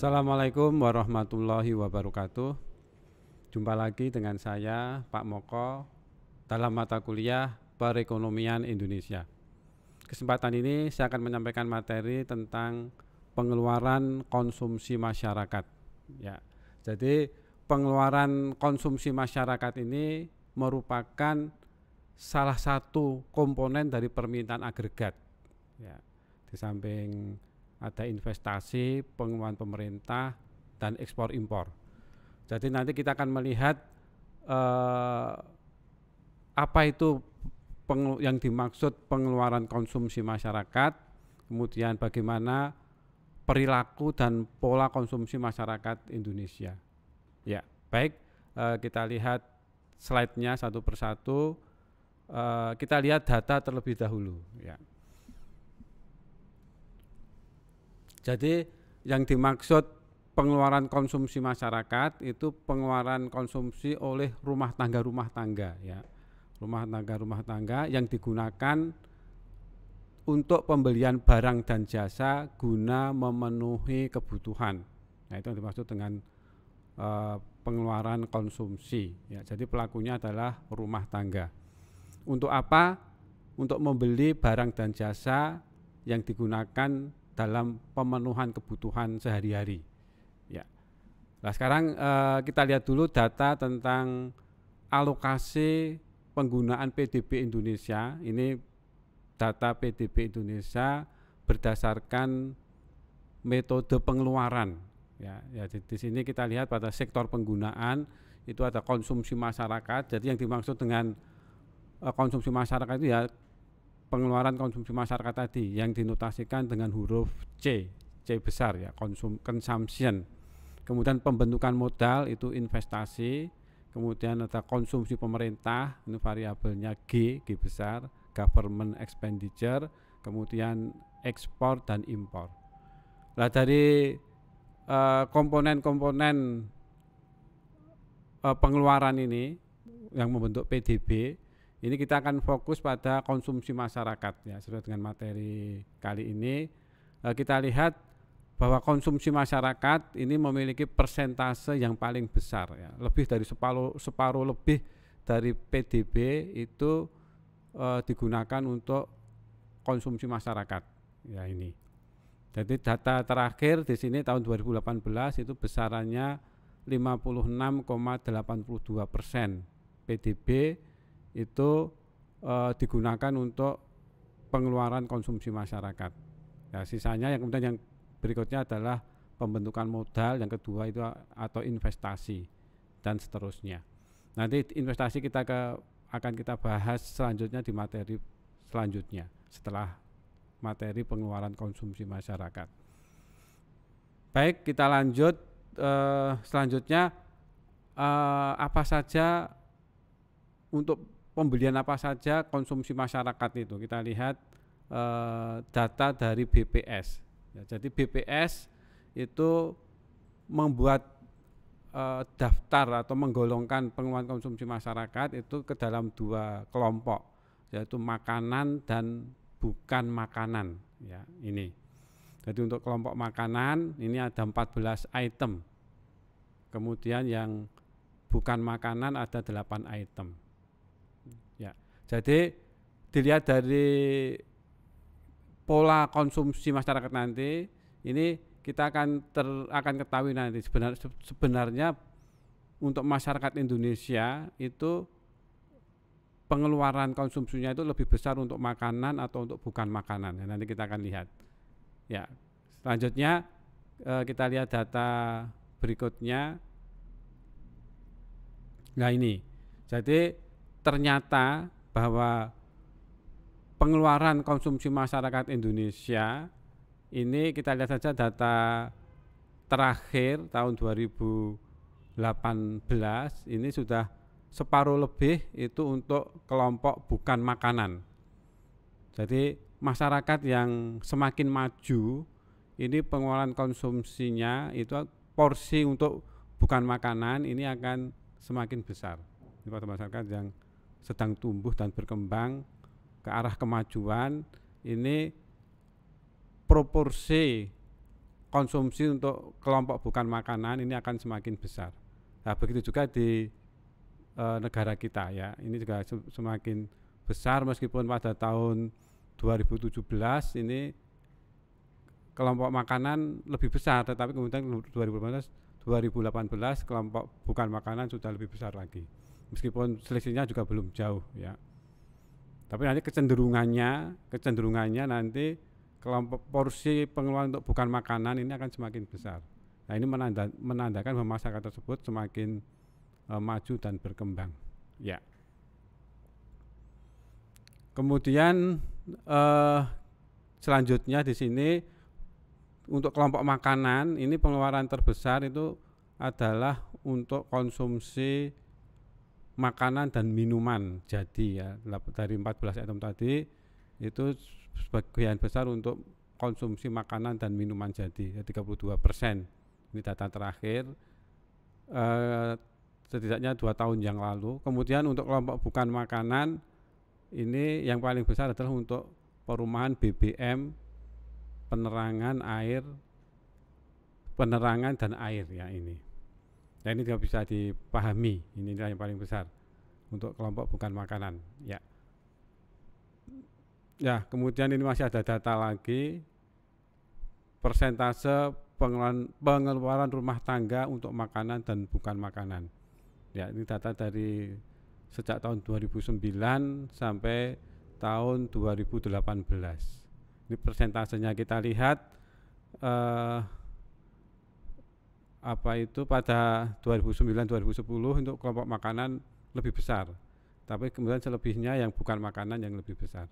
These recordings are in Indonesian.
Assalamualaikum warahmatullahi wabarakatuh. Jumpa lagi dengan saya Pak Moko dalam mata kuliah Perekonomian Indonesia. Kesempatan ini saya akan menyampaikan materi tentang pengeluaran konsumsi masyarakat. Ya, jadi pengeluaran konsumsi masyarakat ini merupakan salah satu komponen dari permintaan agregat. Ya, di samping ada investasi, pengeluaran pemerintah, dan ekspor impor. Jadi nanti kita akan melihat apa itu yang dimaksud pengeluaran konsumsi masyarakat, kemudian bagaimana perilaku dan pola konsumsi masyarakat Indonesia. Ya, baik, kita lihat slide-nya satu persatu. Kita lihat data terlebih dahulu. Ya. Jadi yang dimaksud pengeluaran konsumsi masyarakat itu pengeluaran konsumsi oleh rumah tangga ya. Rumah tangga yang digunakan untuk pembelian barang dan jasa guna memenuhi kebutuhan. Nah, itu yang dimaksud dengan pengeluaran konsumsi ya. Jadi pelakunya adalah rumah tangga. Untuk apa? Untuk membeli barang dan jasa yang digunakan dalam pemenuhan kebutuhan sehari-hari. Ya. Nah, sekarang kita lihat dulu data tentang alokasi penggunaan PDB Indonesia. Ini data PDB Indonesia berdasarkan metode pengeluaran. Ya, di sini kita lihat pada sektor penggunaan itu ada konsumsi masyarakat. Jadi yang dimaksud dengan konsumsi masyarakat itu ya pengeluaran konsumsi masyarakat tadi yang dinotasikan dengan huruf C besar ya, consumption. Kemudian pembentukan modal itu investasi, kemudian ada konsumsi pemerintah, ini variabelnya G besar, government expenditure, kemudian ekspor dan impor. Nah, dari komponen-komponen pengeluaran ini yang membentuk PDB, ini kita akan fokus pada konsumsi masyarakat ya. Sesuai dengan materi kali ini kita lihat bahwa konsumsi masyarakat ini memiliki persentase yang paling besar ya. Lebih dari separuh lebih dari PDB itu digunakan untuk konsumsi masyarakat ya ini. Jadi data terakhir di sini tahun 2018 itu besarannya 56,82% PDB itu digunakan untuk pengeluaran konsumsi masyarakat. Ya, sisanya yang kemudian yang berikutnya adalah pembentukan modal, yang kedua itu atau investasi dan seterusnya. Nanti investasi akan kita bahas selanjutnya di materi selanjutnya setelah materi pengeluaran konsumsi masyarakat. Baik, kita lanjut selanjutnya apa saja untuk pembelian apa saja konsumsi masyarakat itu. Kita lihat data dari BPS. Ya, jadi BPS itu membuat daftar atau menggolongkan pengeluaran konsumsi masyarakat itu ke dalam dua kelompok, yaitu makanan dan bukan makanan. Ya, ini. Jadi untuk kelompok makanan ini ada 14 item. Kemudian yang bukan makanan ada 8 item. Ya, jadi dilihat dari pola konsumsi masyarakat nanti, ini kita akan ketahui nanti sebenarnya untuk masyarakat Indonesia itu pengeluaran konsumsinya itu lebih besar untuk makanan atau untuk bukan makanan. Ya, nanti kita akan lihat. Ya, selanjutnya kita lihat data berikutnya. Nah ini, jadi ternyata bahwa pengeluaran konsumsi masyarakat Indonesia ini kita lihat saja data terakhir tahun 2018 ini sudah separuh lebih itu untuk kelompok bukan makanan. Jadi masyarakat yang semakin maju ini pengeluaran konsumsinya itu porsi untuk bukan makanan ini akan semakin besar. Ini pada masyarakat yang sedang tumbuh dan berkembang ke arah kemajuan ini proporsi konsumsi untuk kelompok bukan makanan ini akan semakin besar. Nah, begitu juga di negara kita ya. Ini juga semakin besar meskipun pada tahun 2017 ini kelompok makanan lebih besar, tetapi kemudian 2018 kelompok bukan makanan sudah lebih besar lagi. Meskipun selisihnya juga belum jauh ya. Tapi nanti kecenderungannya nanti kelompok porsi pengeluaran untuk bukan makanan ini akan semakin besar. Nah, ini menandakan bahwa masyarakat tersebut semakin maju dan berkembang. Ya. Kemudian selanjutnya di sini untuk kelompok makanan ini pengeluaran terbesar itu adalah untuk konsumsi makanan dan minuman jadi ya, dari 14 item tadi itu sebagian besar untuk konsumsi makanan dan minuman jadi ya, 32%. Ini data terakhir setidaknya 2 tahun yang lalu. Kemudian untuk kelompok bukan makanan ini yang paling besar adalah untuk perumahan, BBM, penerangan dan air ya ini. Ya, ini juga bisa dipahami, ini nilai yang paling besar untuk kelompok bukan makanan ya. Ya, kemudian ini masih ada data lagi persentase pengeluaran rumah tangga untuk makanan dan bukan makanan. Ya, ini data dari sejak tahun 2009 sampai tahun 2018. Ini persentasenya kita lihat pada 2009-2010 untuk kelompok makanan lebih besar, tapi kemudian selebihnya yang bukan makanan yang lebih besar.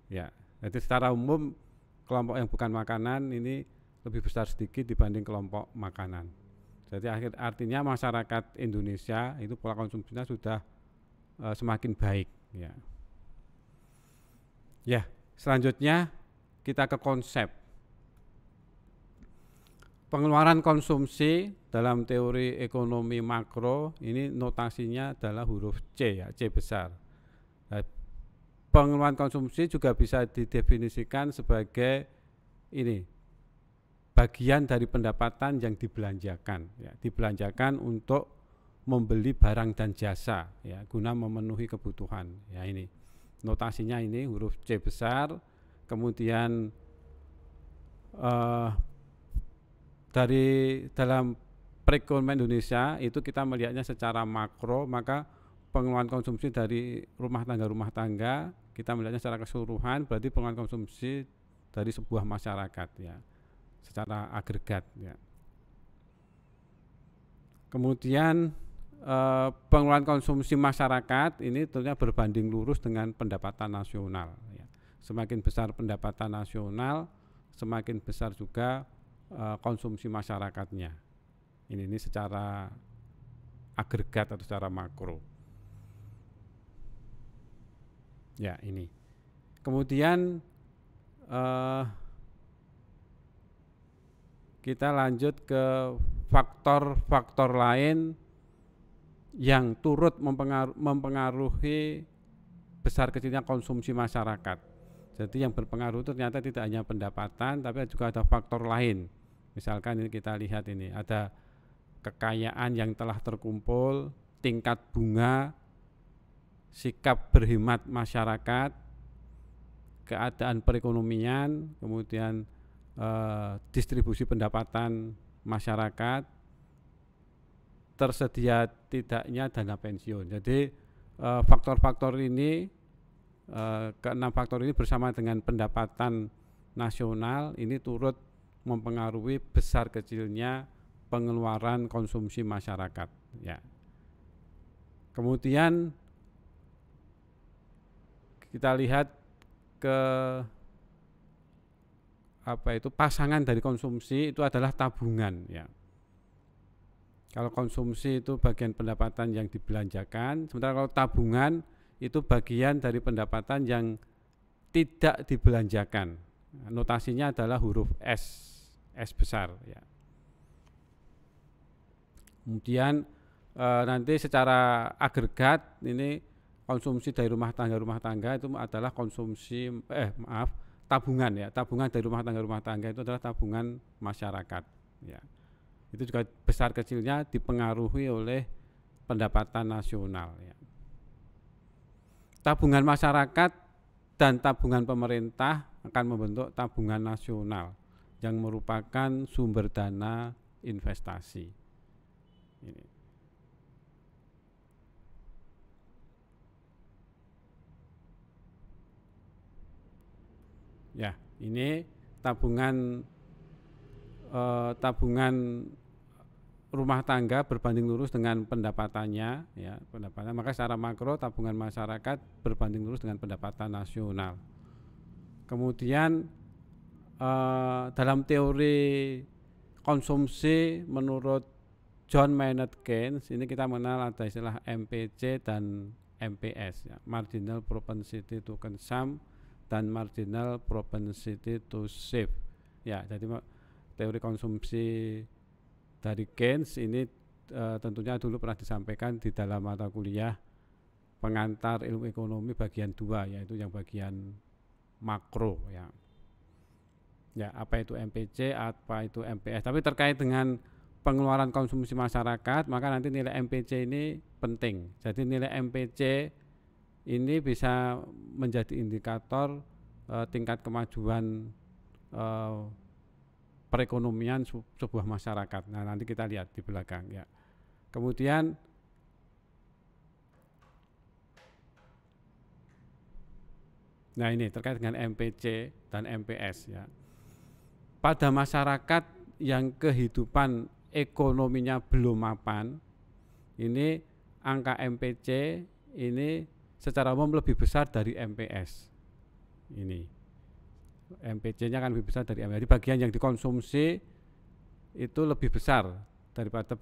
Ya, jadi secara umum kelompok yang bukan makanan ini lebih besar sedikit dibanding kelompok makanan. Jadi artinya masyarakat Indonesia itu pola konsumsinya sudah semakin baik. Ya. Ya, selanjutnya kita ke konsep. Pengeluaran konsumsi dalam teori ekonomi makro ini notasinya adalah huruf C ya, C besar. Nah, pengeluaran konsumsi juga bisa didefinisikan sebagai ini bagian dari pendapatan yang dibelanjakan ya, dibelanjakan untuk membeli barang dan jasa ya, guna memenuhi kebutuhan ya. Ini notasinya ini huruf C besar. Kemudian dari dalam perekonomian Indonesia itu kita melihatnya secara makro, maka pengeluaran konsumsi dari rumah tangga kita melihatnya secara keseluruhan, berarti pengeluaran konsumsi dari sebuah masyarakat ya, secara agregat ya. Kemudian pengeluaran konsumsi masyarakat ini tentunya berbanding lurus dengan pendapatan nasional ya. Semakin besar pendapatan nasional, semakin besar juga konsumsi masyarakatnya. Ini secara agregat atau secara makro. Ya, ini. Kemudian kita lanjut ke faktor-faktor lain yang turut mempengaruhi besar kecilnya konsumsi masyarakat. Jadi yang berpengaruh itu ternyata tidak hanya pendapatan, tapi juga ada faktor lain. Misalkan ini kita lihat ini ada kekayaan yang telah terkumpul, tingkat bunga, sikap berhemat masyarakat, keadaan perekonomian, kemudian distribusi pendapatan masyarakat, tersedia tidaknya dana pensiun. Jadi faktor-faktor ini, keenam faktor ini bersama dengan pendapatan nasional ini turut mempengaruhi besar kecilnya pengeluaran konsumsi masyarakat ya. Kemudian kita lihat ke pasangan dari konsumsi itu adalah tabungan ya. Kalau konsumsi itu bagian pendapatan yang dibelanjakan, sementara kalau tabungan itu bagian dari pendapatan yang tidak dibelanjakan. Notasinya adalah huruf S besar ya. Kemudian nanti secara agregat ini konsumsi dari rumah tangga itu adalah tabungan ya, tabungan dari rumah tangga itu adalah tabungan masyarakat ya. Itu juga besar kecilnya dipengaruhi oleh pendapatan nasional ya. Tabungan masyarakat dan tabungan pemerintah akan membentuk tabungan nasional yang merupakan sumber dana investasi. Ini. Ya, ini tabungan rumah tangga berbanding lurus dengan pendapatannya ya, pendapatan. Maka secara makro tabungan masyarakat berbanding lurus dengan pendapatan nasional. Kemudian dalam teori konsumsi menurut John Maynard Keynes ini kita mengenal ada istilah MPC dan MPS ya, marginal propensity to consume dan marginal propensity to save ya. Jadi teori konsumsi dari Keynes ini tentunya dulu pernah disampaikan di dalam mata kuliah pengantar ilmu ekonomi bagian 2, yaitu yang bagian makro ya. Ya, apa itu MPC, apa itu MPS. Tapi terkait dengan pengeluaran konsumsi masyarakat, maka nanti nilai MPC ini penting. Jadi nilai MPC ini bisa menjadi indikator tingkat kemajuan perekonomian sebuah masyarakat. Nah, nanti kita lihat di belakang ya. Kemudian nah ini terkait dengan MPC dan MPS ya. Pada masyarakat yang kehidupan ekonominya belum mapan, ini angka MPC ini secara umum lebih besar dari MPS. Ini MPC-nya kan lebih besar dari MPS. Jadi bagian yang dikonsumsi itu lebih besar daripada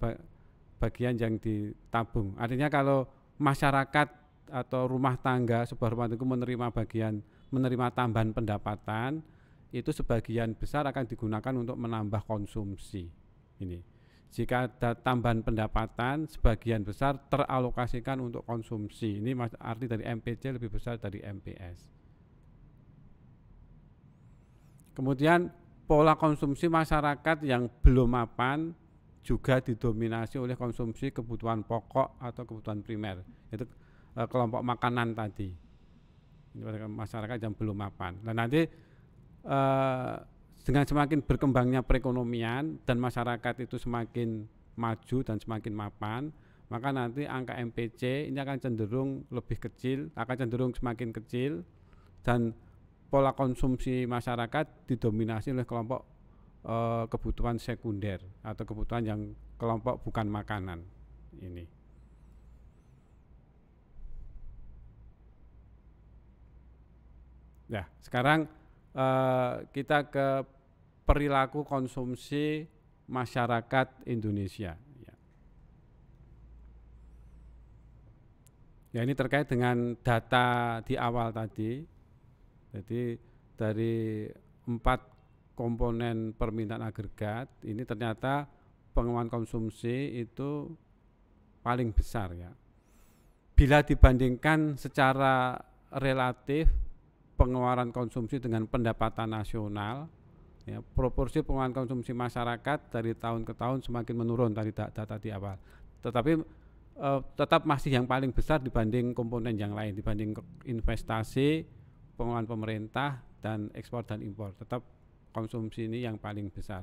bagian yang ditabung. Artinya kalau masyarakat atau rumah tangga, sebuah rumah tangga menerima tambahan pendapatan, itu sebagian besar akan digunakan untuk menambah konsumsi. Ini jika ada tambahan pendapatan, sebagian besar teralokasikan untuk konsumsi. Ini arti dari MPC lebih besar dari MPS. Kemudian pola konsumsi masyarakat yang belum mapan juga didominasi oleh konsumsi kebutuhan pokok atau kebutuhan primer, itu kelompok makanan tadi. Ini masyarakat yang belum mapan. Dan nanti dengan semakin berkembangnya perekonomian dan masyarakat itu semakin maju dan semakin mapan, maka nanti angka MPC ini akan cenderung lebih kecil, akan cenderung semakin kecil, dan pola konsumsi masyarakat didominasi oleh kelompok kebutuhan sekunder atau kebutuhan yang kelompok bukan makanan ini. Ya, sekarang kita ke perilaku konsumsi masyarakat Indonesia. Ya, ini terkait dengan data di awal tadi. Jadi dari 4 komponen permintaan agregat ini ternyata pengeluaran konsumsi itu paling besar ya. Bila dibandingkan secara relatif pengeluaran konsumsi dengan pendapatan nasional, ya, proporsi pengeluaran konsumsi masyarakat dari tahun ke tahun semakin menurun tadi data di awal. Tetapi tetap masih yang paling besar dibanding komponen yang lain, dibanding investasi, pengeluaran pemerintah, dan ekspor dan impor. Tetap konsumsi ini yang paling besar.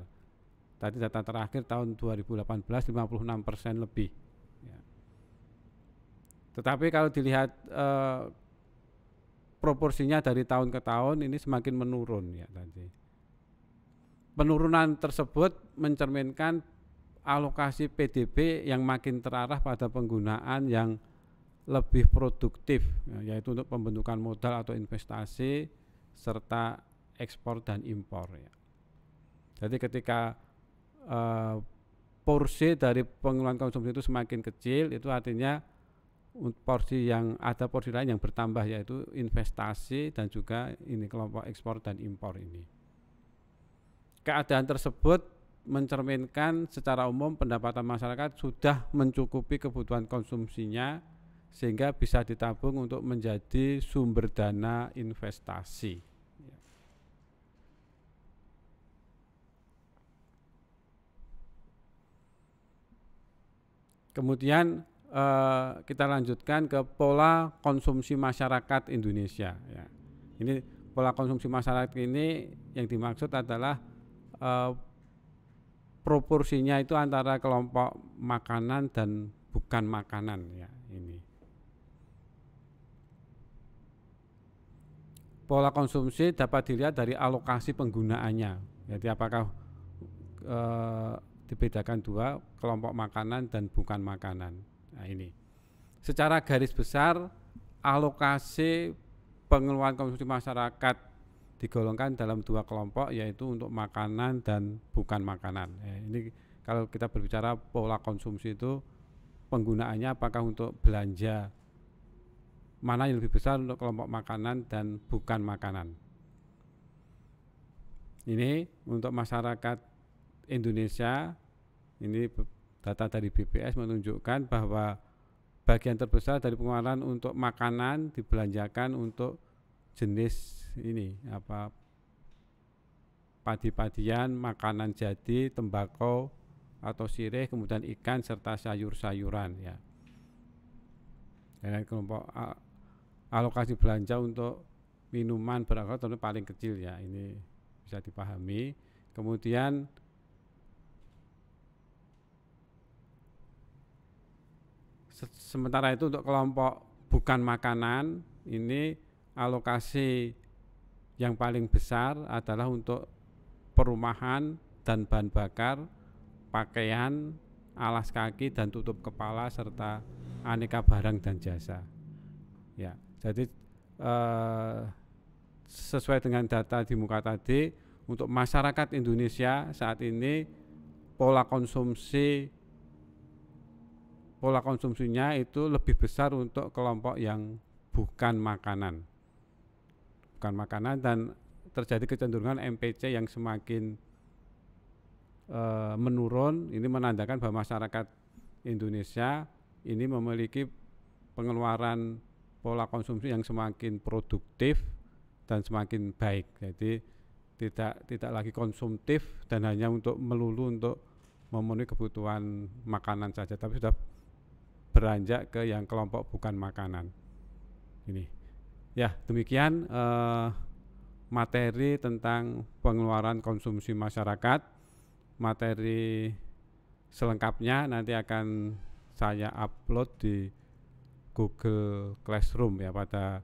Tadi data terakhir tahun 2018 56% lebih. Ya. Tetapi kalau dilihat proporsinya dari tahun ke tahun ini semakin menurun ya tadi. Penurunan tersebut mencerminkan alokasi PDB yang makin terarah pada penggunaan yang lebih produktif, ya, yaitu untuk pembentukan modal atau investasi serta ekspor dan impor ya. Jadi ketika porsi dari pengeluaran konsumsi itu semakin kecil, itu artinya porsi lain yang bertambah, yaitu investasi dan juga ini kelompok ekspor dan impor ini. Keadaan tersebut mencerminkan secara umum pendapatan masyarakat sudah mencukupi kebutuhan konsumsinya sehingga bisa ditabung untuk menjadi sumber dana investasi. Kemudian kita lanjutkan ke pola konsumsi masyarakat Indonesia. Ya. Ini pola konsumsi masyarakat ini yang dimaksud adalah proporsinya itu antara kelompok makanan dan bukan makanan. Ya, ini. Pola konsumsi dapat dilihat dari alokasi penggunaannya. Jadi apakah dibedakan dua, kelompok makanan dan bukan makanan. Nah, ini. Secara garis besar alokasi pengeluaran konsumsi masyarakat digolongkan dalam dua kelompok, yaitu untuk makanan dan bukan makanan. Ini kalau kita berbicara pola konsumsi itu penggunaannya apakah untuk belanja, mana yang lebih besar untuk kelompok makanan dan bukan makanan. Ini untuk masyarakat Indonesia, ini data dari BPS menunjukkan bahwa bagian terbesar dari pengeluaran untuk makanan dibelanjakan untuk jenis ini padi-padian, makanan jadi, tembakau atau sirih, kemudian ikan serta sayur-sayuran ya. Dan kelompok alokasi belanja untuk minuman beralkohol tentu paling kecil ya, ini bisa dipahami. Kemudian sementara itu untuk kelompok bukan makanan, ini alokasi yang paling besar adalah untuk perumahan dan bahan bakar, pakaian, alas kaki dan tutup kepala serta aneka barang dan jasa. Ya, jadi sesuai dengan data di muka tadi, untuk masyarakat Indonesia saat ini pola konsumsinya itu lebih besar untuk kelompok yang bukan makanan. Bukan makanan, dan terjadi kecenderungan MPC yang semakin menurun. Ini menandakan bahwa masyarakat Indonesia ini memiliki pengeluaran pola konsumsi yang semakin produktif dan semakin baik. Jadi tidak lagi konsumtif dan hanya melulu untuk memenuhi kebutuhan makanan saja, tapi sudah beranjak ke yang kelompok bukan makanan. Ini ya, demikian materi tentang pengeluaran konsumsi masyarakat. Materi selengkapnya nanti akan saya upload di Google Classroom ya pada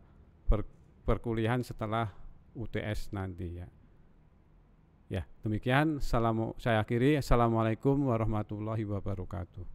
perkuliahan setelah UTS nanti ya. Ya, demikian saya akhiri. Assalamualaikum warahmatullahi wabarakatuh.